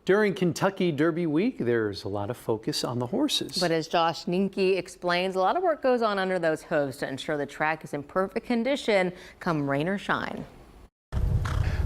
During Kentucky Derby week, there's a lot of focus on the horses. But as Josh Ninke explains, a lot of work goes on under those hooves to ensure the track is in perfect condition come rain or shine.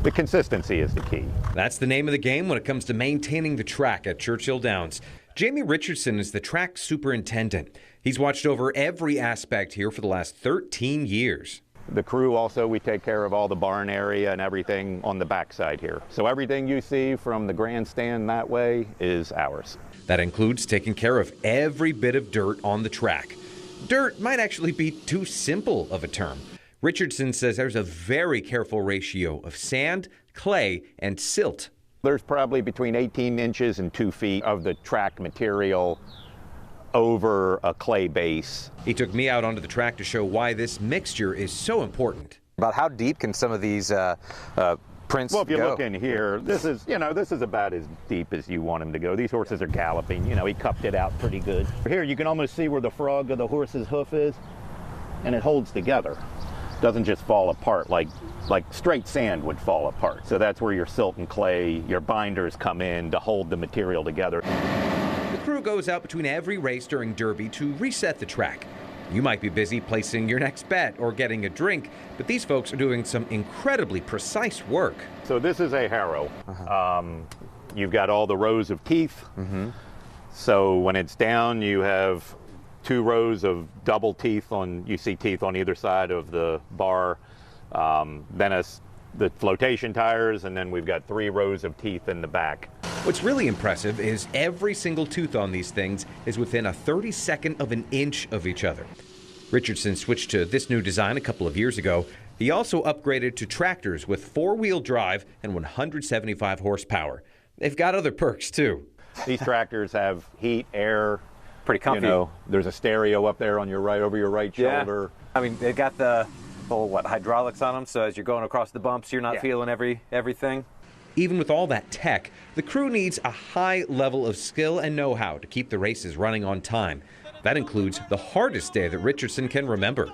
The consistency is the key. That's the name of the game when it comes to maintaining the track at Churchill Downs. Jamie Richardson is the track superintendent. He's watched over every aspect here for the last 13 years. The crew also, we take care of all the barn area and everything on the backside here. So everything you see from the grandstand that way is ours. That includes taking care of every bit of dirt on the track. Dirt might actually be too simple of a term. Richardson says there's a very careful ratio of sand, clay, and silt. There's probably between 18 inches and 2 feet of the track material over a clay base. He took me out onto the track to show why this mixture is so important. About how deep can some of these prints Well, if you go? look in here, this is about as deep as you want them to go. These horses are galloping. He cupped it out pretty good. Here, you can almost see where the frog of the horse's hoof is, and it holds together. Doesn't just fall apart like straight sand would fall apart. So that's where your silt and clay, your binders come in to hold the material together. The crew goes out between every race during Derby to reset the track. You might be busy placing your next bet or getting a drink, but these folks are doing some incredibly precise work. So this is a harrow. You've got all the rows of teeth. So when it's down, you have 2 rows of double teeth you see teeth on either side of the bar. Then the flotation tires, and then we've got 3 rows of teeth in the back. What's really impressive is every single tooth on these things is within a 32nd of an inch of each other. Richardson switched to this new design a couple of years ago. He also upgraded to tractors with 4-wheel drive and 175 horsepower. They've got other perks too. These tractors have heat, air. Pretty comfy. There's a stereo up there on your right, over your right shoulder. I mean, they've got the hydraulics on them, so as you're going across the bumps, you're not feeling everything. Even with all that tech, the crew needs a high level of skill and know-how to keep the races running on time. That includes the hardest day that Richardson can remember.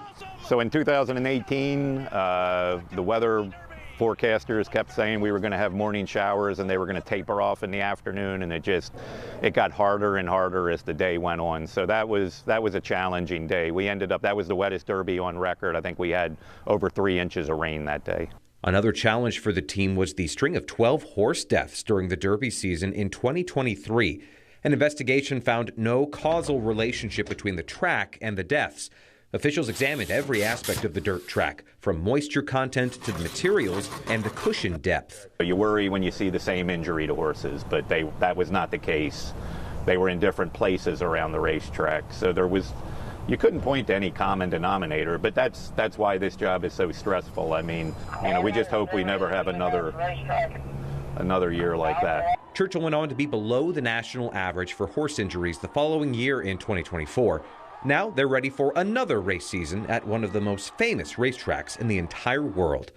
So in 2018, the weather forecasters kept saying we were going to have morning showers and they were going to taper off in the afternoon, and it got harder and harder as the day went on. So that was a challenging day. That was the wettest Derby on record. I think we had over 3 inches of rain that day. Another challenge for the team was the string of 12 horse deaths during the Derby season in 2023. An investigation found no causal relationship between the track and the deaths. Officials examined every aspect of the dirt track, from moisture content to the materials and the cushion depth. You worry when you see the same injury to horses, but that was not the case. They were in different places around the racetrack, so you couldn't point to any common denominator, but that's why this job is so stressful. I mean, we just hope we never have another year like that. Churchill went on to be below the national average for horse injuries the following year in 2024. Now they're ready for another race season at one of the most famous racetracks in the entire world.